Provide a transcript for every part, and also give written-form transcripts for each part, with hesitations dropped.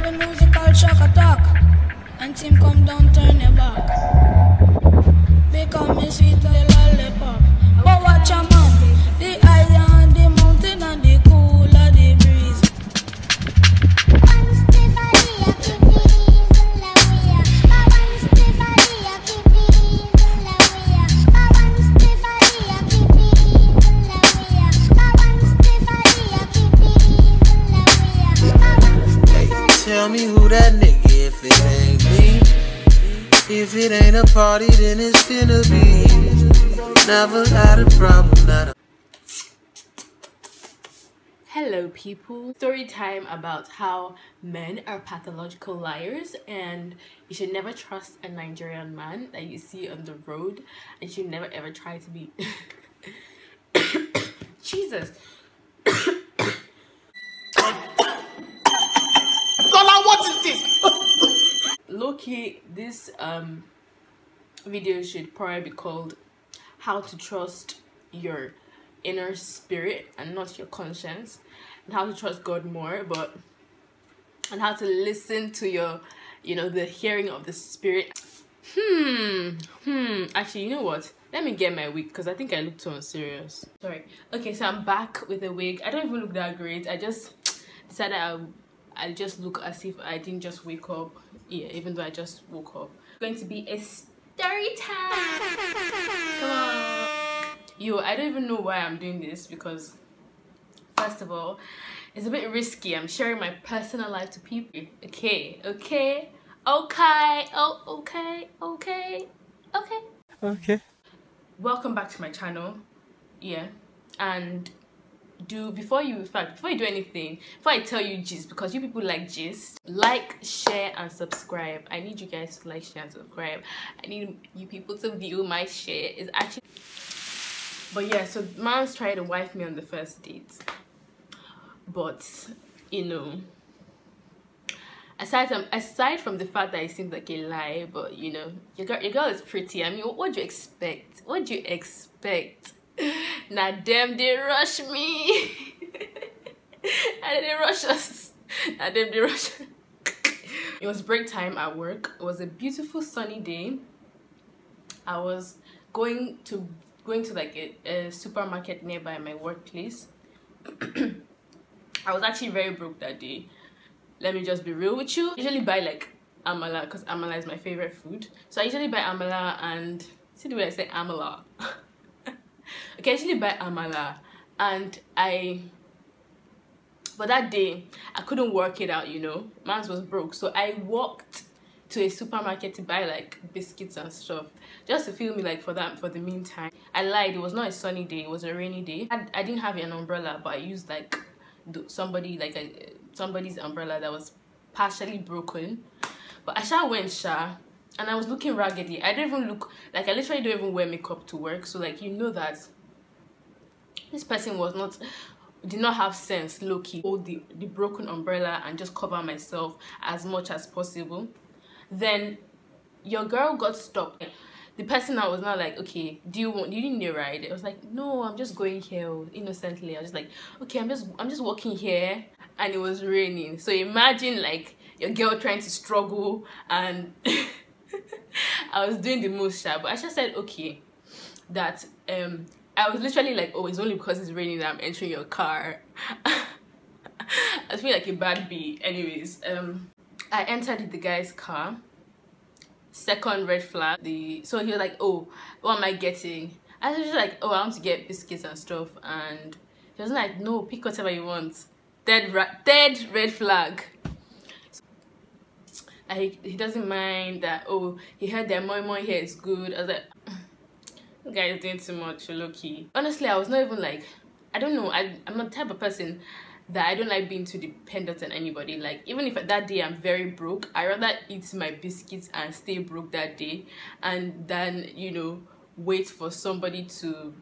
the musical shock attack. And team come down, turn your back. Become me sweet the lollipop. But watch a man, the island, the mountain and the cool of the breeze. Tell me who that nigga if it ain't me. If it ain't a party, then it's finna be. Never had a problem, not a. Hello people. Story time about how men are pathological liars and you should never trust a Nigerian man that you see on the road and you should never ever try to be Jesus. What is this? Low-key, this video should probably be called how to trust your inner spirit and not your conscience, and how to trust God more, and how to listen to your, the hearing of the spirit. Actually, you know what, let me get my wig because I think I look too unserious. Sorry. Okay, so I'm back with a wig. I don't even look that great. I just decided I just look as if I didn't just wake up. Yeah, even though I just woke up. It's going to be a story time. Come on. Yo, I don't even know why I'm doing this because, first of all, it's a bit risky. I'm sharing my personal life to people. Okay. Welcome back to my channel. Yeah, and before you do anything, before I tell you gist, because you people like gist, like, share and subscribe. I need you guys to like, share and subscribe. I need you people to view my shit. It's actually, but yeah, so man's tried to wife me on the first date, but aside from the fact that it seems like a lie, but your girl is pretty. I mean, what do you expect? Now them they rush me. And they rush us. Now them they rush. It was break time at work. It was a beautiful sunny day. I was going to like a supermarket nearby my workplace. I was actually very broke that day. Let me just be real with you. I usually buy like amala because amala is my favorite food. So I usually buy amala and see the way I say amala. Okay, I usually buy amala, and but that day I couldn't work it out, Mans was broke, so I walked to a supermarket to buy like biscuits and stuff just to feel me like for the meantime. I lied, it was not a sunny day, it was a rainy day. I didn't have an umbrella, but I used like somebody's umbrella that was partially broken. But I went and I was looking raggedy. I didn't even look like, I literally don't even wear makeup to work, so like that this person did not have sense. Low-key hold the broken umbrella and just cover myself as much as possible. Then your girl got stopped. The person I was not like, okay, do you need a ride? I was like, no, I'm just going here innocently. I was just like, okay, I'm just walking here, and it was raining. So imagine like your girl trying to struggle, and I was doing the most shy, but I just said okay, that I was literally like, oh, it's only because it's raining that I'm entering your car. I feel like a bad bee. Anyways, I entered the guy's car. Second red flag. So he was like, oh, what am I getting? I was just like, oh, I want to get biscuits and stuff, and he was like, no, pick whatever you want. Third red flag. He doesn't mind that, oh, he heard that moi here is good. I was like, this guy is doing too much, low-key. Honestly, I was not even like, I don't know, I'm the type of person that I don't like being too dependent on anybody. Like, even if that day I'm very broke, I rather eat my biscuits and stay broke that day, and then wait for somebody to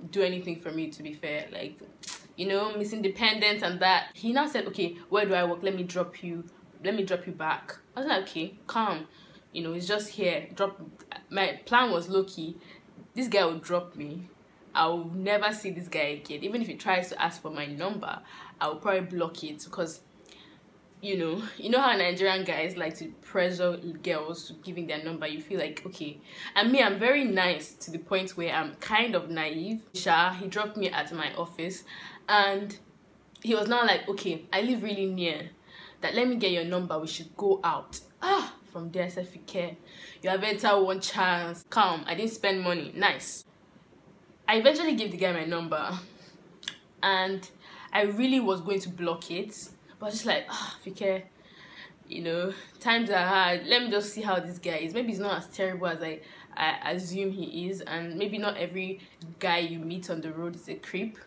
do anything for me, to be fair. Like, Miss Independent and that. He now said, okay, where do I work? Let me drop you back. I was like, okay, calm, it's just here. My plan was low-key, this guy will drop me, I'll never see this guy again. Even if he tries to ask for my number, I'll probably block it, because you know how Nigerian guys like to pressure girls to giving their number. You feel like, okay, and me, I'm very nice to the point where I'm kind of naive. He dropped me at my office, and he was now like, okay, I live really near, that let me get your number, we should go out. From there I said, Fike, you have better one chance. Calm, I didn't spend money. Nice. I eventually gave the guy my number, and I really was going to block it, but just like, Fike, times are hard. Let me just see how this guy is. Maybe he's not as terrible as I assume he is, and maybe not every guy you meet on the road is a creep.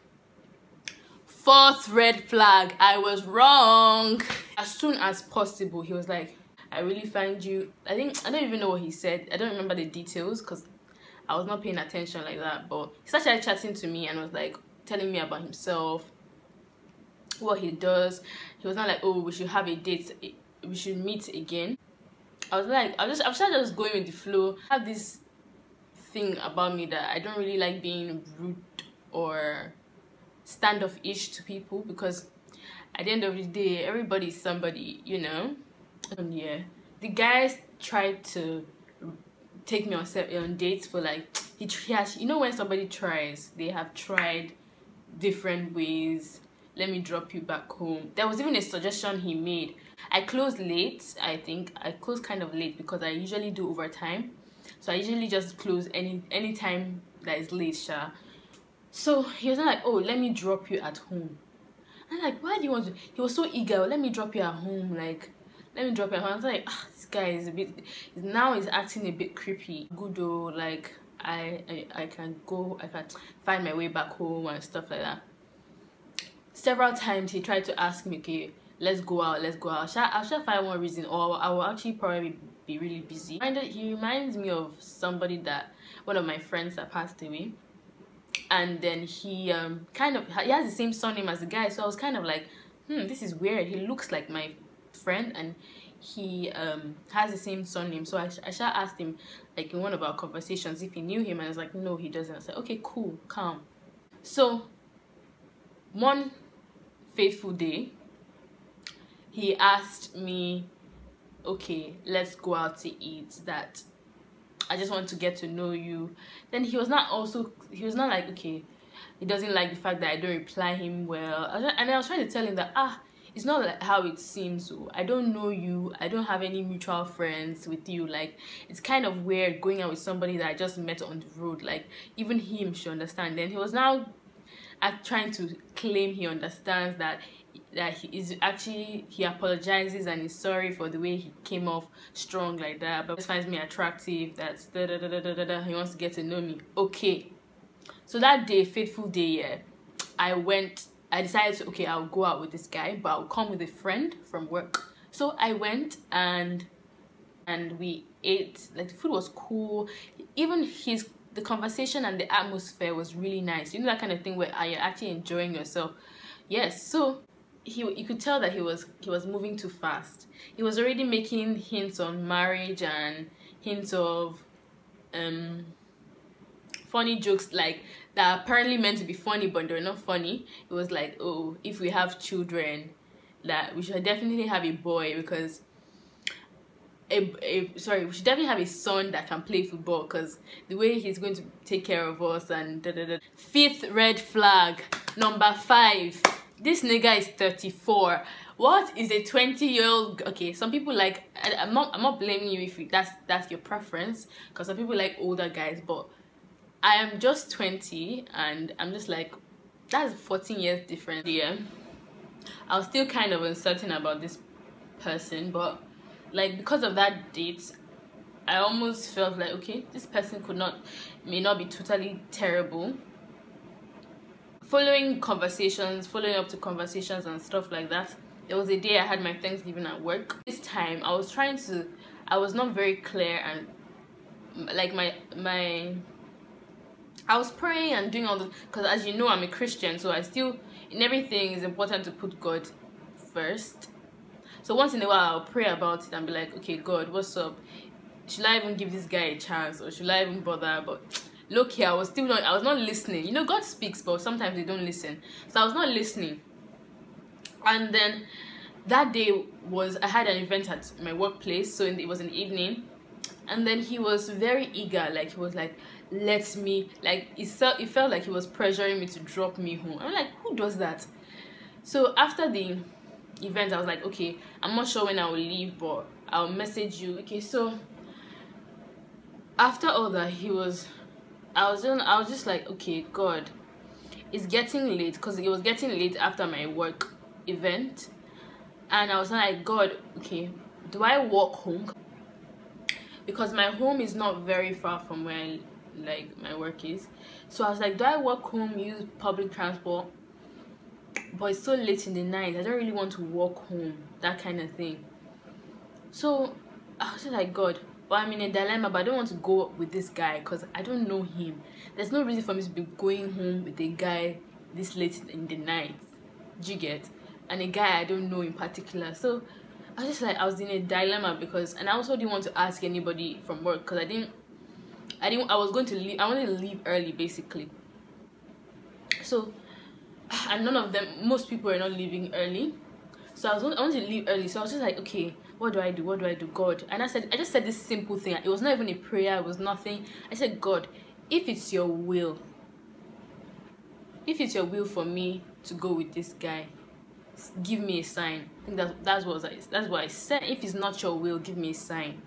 Fourth red flag, I was wrong. As soon as possible, he was like, I really find you. I don't even know what he said. I don't remember the details because I was not paying attention like that. But he started chatting to me and was like telling me about himself, what he does. He was not like, oh, we should have a date, we should meet again. I was like, I'm just going with the flow. I have this thing about me that I don't really like being rude or standoffish to people, because at the end of the day, everybody is somebody, And yeah, the guys tried to take me on dates for like, when somebody tries, they have tried different ways. Let me drop you back home. There was even a suggestion he made. I closed late. I think I closed kind of late because I usually do overtime, so I usually just close any time that is late, sha. So he was like, oh, let me drop you at home. I'm like, why do you want to? He was so eager. Let me drop you at home. Like, let me drop you at home. I was like, this guy is he's acting a bit creepy. Good though, like I can find my way back home and stuff like that. Several times he tried to ask me, okay, let's go out. I'll find one reason, or I will actually probably be really busy. He reminds me of one of my friends that passed away. And then he he has the same surname as the guy, so I was kind of like, this is weird. He looks like my friend and he has the same surname. So I asked him, like, in one of our conversations, if he knew him, and I was like, no, he doesn't. I said, okay, cool, calm. So one fateful day, he asked me, okay, let's go out to eat, that I just want to get to know you. Then he was not like, okay, he doesn't like the fact that I don't reply him well. And I was trying to tell him that, it's not like how it seems. So I don't know you. I don't have any mutual friends with you. Like, it's kind of weird going out with somebody that I just met on the road. Like, even him should understand. Then he was now trying to claim he understands, that he apologizes and is sorry for the way he came off strong like that, but finds me attractive, that's he wants to get to know me. Okay, so that day, fateful day, yeah, I decided to, okay, I'll go out with this guy, but I'll come with a friend from work. So I went and we ate. Like, the food was cool. Even the conversation and the atmosphere was really nice. You know, that kind of thing where you're actually enjoying yourself. Yes. So you could tell that he was moving too fast. He was already making hints on marriage and hints of funny jokes, like, that are apparently meant to be funny but they're not funny. It was like, oh, if we have children, that we should definitely have a boy, because we should definitely have a son that can play football, because the way he's going to take care of us and Fifth red flag, number 5. This nigga is 34. What is a 20-year-old? Okay, some people like, I'm not blaming you if that's your preference, because some people like older guys, but I am just 20 and I'm just like, that's 14 years difference. Yeah, I was still kind of uncertain about this person, but like, because of that date, I almost felt like, okay, this person may not be totally terrible. Following up to conversations and stuff like that, there was a day I had my Thanksgiving at work. This time I was not very clear, and like I was praying and doing all this, because as you know, I'm a Christian, so in everything it's important to put God first. So once in a while I'll pray about it and be like, okay, God, what's up? Should I even give this guy a chance, or should I even bother? But look here, I was not listening. You know, God speaks, but sometimes they don't listen. So I was not listening. And then that day I had an event at my workplace, so it was an evening, and then he was very eager, like he was like, let me, like it felt like he was pressuring me to drop me home. I'm like, who does that? So after the event, I was like, okay, I'm not sure when I will leave, but I'll message you. Okay, so after all that, I was just like, okay, God, it's getting late, because it was getting late after my work event, and I was like, God, okay, do I walk home? Because my home is not very far from where my work is. So I was like, do I walk home, use public transport? But it's so late in the night, I don't really want to walk home, that kind of thing. So I was just like, God, but I'm in a dilemma, but I don't want to go with this guy because I don't know him. There's no reason for me to be going home with a guy this late in the night. Do you get? And a guy I don't know in particular. So I was just like, I was in a dilemma, and I also didn't want to ask anybody from work because I was going to leave. I wanted to leave early, basically. So, and none of them, most people are not leaving early. So I wanted to leave early. So I was just like, okay, what do I do? What do I do, God? And I just said this simple thing. It was not even a prayer. It was nothing. I said, God, if it's your will for me to go with this guy, give me a sign. I think that's what I said. If it's not your will, give me a sign.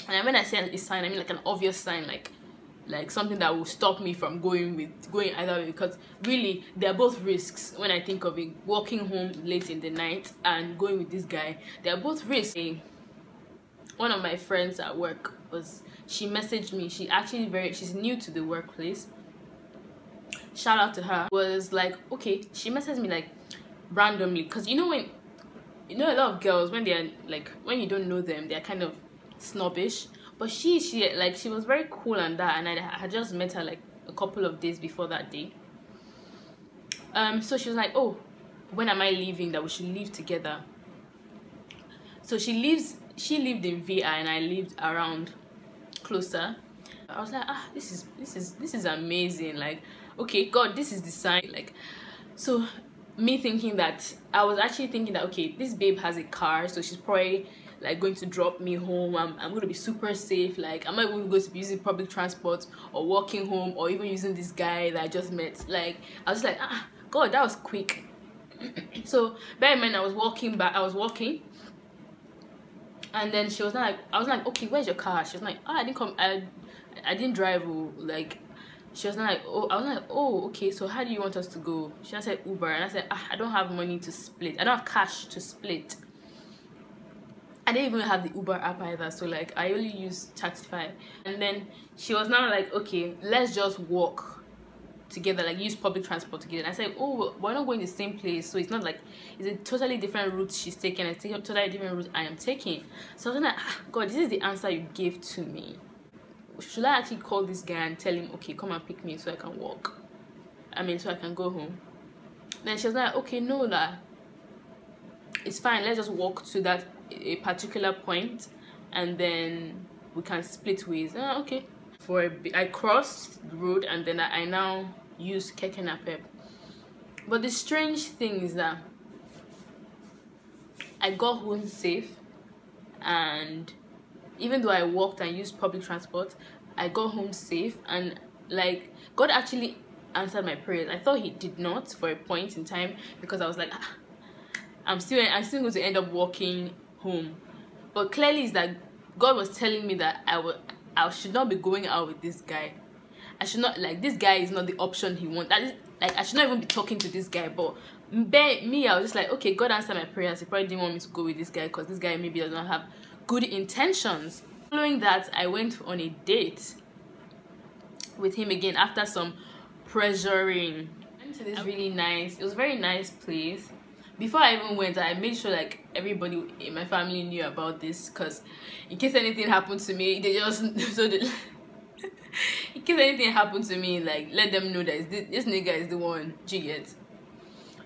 And when I say a sign, I mean like an obvious sign, like something that will stop me from going either way, because really they're both risks. When I think of it, walking home late in the night and going with this guy, they're both risks. One of my friends at work she messaged me. She's new to the workplace. Shout out to her. Was like, okay, she messaged me like randomly, because a lot of girls, when they're like, when you don't know them, they're kind of snobbish. But she was very cool and that, and I had just met her like a couple of days before that day. So she was like, oh, when am I leaving, that we should leave together. So she lived in VI and I lived around closer. I was like, this is amazing. Like, okay, God, this is the sign. Like, so me thinking that, I was actually thinking that, okay, this babe has a car, so she's probably like going to drop me home. I'm going to be super safe. Like, I'm not even going to be using public transport or walking home or even using this guy that I just met. Like, I was like, God, that was quick. So bear in mind, I was walking, and then she was like, I was like, okay, where's your car? She was like, I didn't drive. Like, she was like, oh, I was like, oh, okay, so how do you want us to go? She said Uber, and I said, I don't have money to split. I don't have cash to split. I didn't even have the Uber app either, so like I only use Taxify. And then she was now like, okay, let's just walk together, like use public transport together. And I said, oh, we're not going the same place, so it's not like, it's a totally different route she's taking, it's a totally different route I am taking. So I was like, God, this is the answer you gave to me. Should I actually call this guy and tell him, okay, come and pick me so I can walk? So I can go home. Then she was like, okay, no, that it's fine, let's just walk to a particular point and then we can split ways. Okay. I crossed the road and then I now use Keke Napep. But the strange thing is that I got home safe, and even though I walked and used public transport, I got home safe, and like God actually answered my prayers. I thought he did not for a point in time, because I was like, I'm still going to end up walking home. But clearly it's that God was telling me that I should not be going out with this guy. I should not, like, this guy is not the option he wants. That is, like, I should not even be talking to this guy. But me, I was just like, okay, God answered my prayers. He probably didn't want me to go with this guy because this guy maybe does not have good intentions. Following that, I went on a date with him again after some pressuring. I went to this really nice, it was a very nice place. Before I even went, I made sure like everybody in my family knew about this, because in case anything happened to me, in case anything happened to me, like, let them know that this nigga is the one. G get,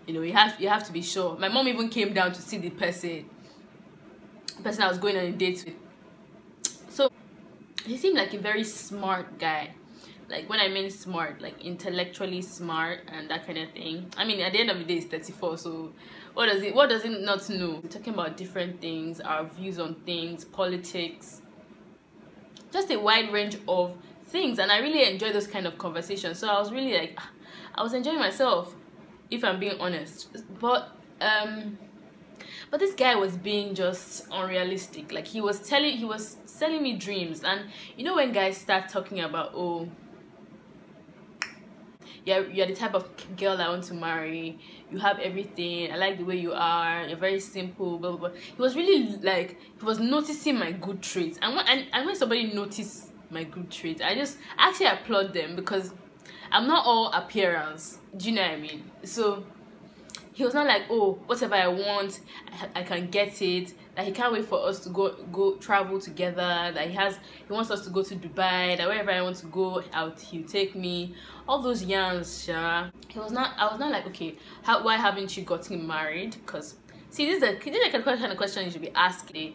you have to be sure. My mom even came down to see the person I was going on a date with. So he seemed like a very smart guy. Like when I mean smart, like intellectually smart and that kind of thing. I mean, at the end of the day, it's 34, so what does it not know? We're talking about different things, our views on things, politics, just a wide range of things, and I really enjoy those kind of conversations. So I was really like, I was enjoying myself, if I'm being honest. But this guy was being just unrealistic. Like he was selling me dreams. And you know when guys start talking about, oh, you're the type of girl I want to marry, you have everything, I like the way you are, you're very simple, blah blah blah. He was really like, he was noticing my good traits, and when somebody notices my good traits, I actually applaud them, because I'm not all appearance, do you know what I mean? So he was not like, oh, whatever I want, I can get it, that he can't wait for us to go travel together, that he wants us to go to Dubai, that wherever I want to go out, he'll take me, all those yarns, sure. I was not like, okay, why haven't you gotten married? Because see, this is the kind of question you should be asking.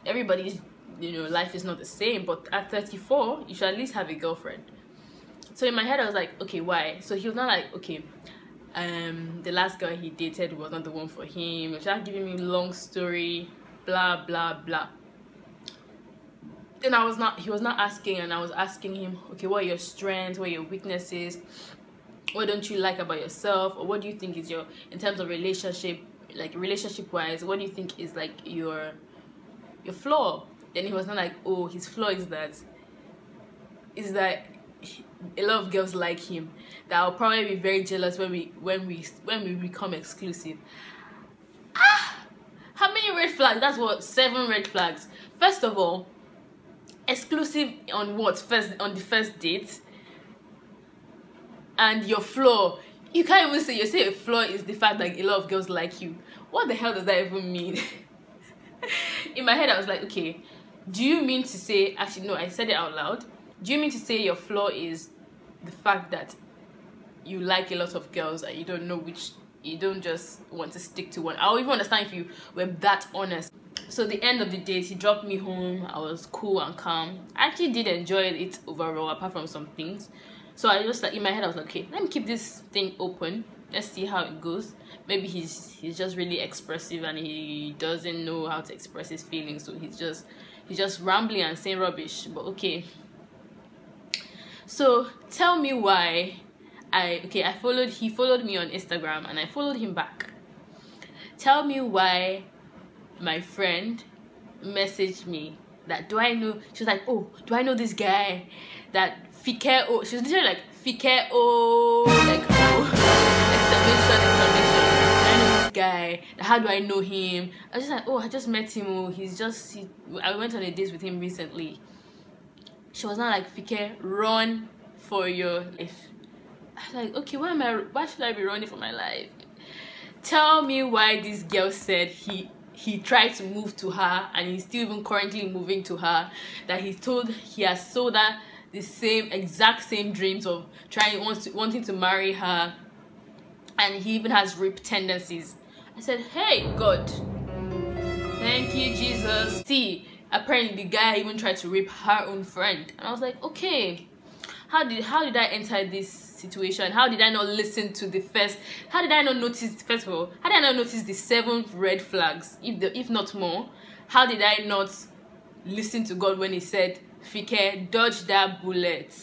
Everybody's, you know, life is not the same, but at 34 you should at least have a girlfriend. So in my head I was like, okay, why? So he was not like, okay, the last girl he dated was not the one for him. He was just giving me a long story, blah blah blah. Then he was not asking, and I was asking him, okay, what are your strengths, what are your weaknesses, what don't you like about yourself, or what do you think is your, in terms of relationship, like relationship wise, what do you think is like your flaw? Then he was not like, oh, his flaw is that a lot of girls like him, that I'll probably be very jealous when we become exclusive. How many red flags? That's what, 7 red flags. First of all, exclusive on what? On the first date. And your flaw, you can't even say, you say a flaw is the fact that a lot of girls like you. What the hell does that even mean? In my head I was like, okay, do you mean to say, actually no, I said it out loud, do you mean to say your flaw is the fact that you like a lot of girls and you don't know which, you don't just want to stick to one? I'll even understand if you were that honest. So the end of the date, he dropped me home. I was cool and calm. I actually did enjoy it overall, apart from some things. So I just, like, in my head I was like, okay, let me keep this thing open, let's see how it goes. Maybe he's just really expressive and he doesn't know how to express his feelings, so he's just rambling and saying rubbish. But okay, so tell me why he followed me on Instagram and I followed him back. Tell me why my friend messaged me that, do I know, she was like, oh, do I know this guy that Fike, oh, she was literally like, Fike, oh, like, oh, exclamation, I know this guy, how do I know him? I was just like, oh, I just met him, oh, I went on a date with him recently. She was not like, Fike, run for your life. I was like, okay, why should I be running for my life? Tell me why this girl said he tried to move to her and he's still even currently moving to her, that he has sold her the exact same dreams of wanting to marry her, and he even has rape tendencies. I said, hey God, thank you Jesus. See, apparently the guy even tried to rape her own friend, and I was like, okay, how did I enter this situation? How did I not listen to the first? How did I not notice, first of all, how did I not notice the 7 red flags, if not more? How did I not listen to God when he said, Fike, dodge that bullet?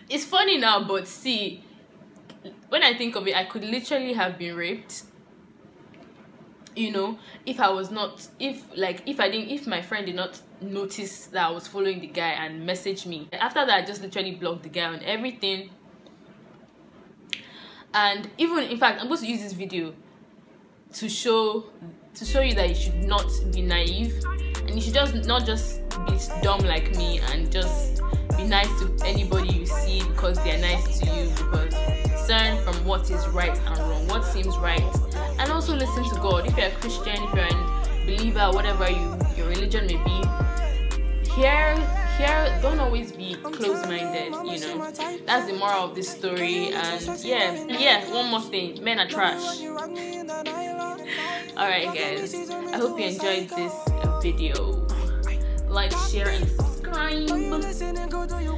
It's funny now, but see, when I think of it, I could literally have been raped, you know, if my friend did not notice that I was following the guy and message me. After that, I just literally blocked the guy on everything. And even, in fact, I'm going to use this video to show you that you should not be naive, and you should not just be dumb like me and just be nice to anybody you see because they're nice to you, because discern from what is right and wrong, what seems right, and also listen to God. If you're a Christian, if you're a believer, whatever your religion may be, here don't always be close-minded, you know. That's the moral of this story. And yeah, one more thing, men are trash. Alright guys, I hope you enjoyed this video. Like, share and subscribe. vibe.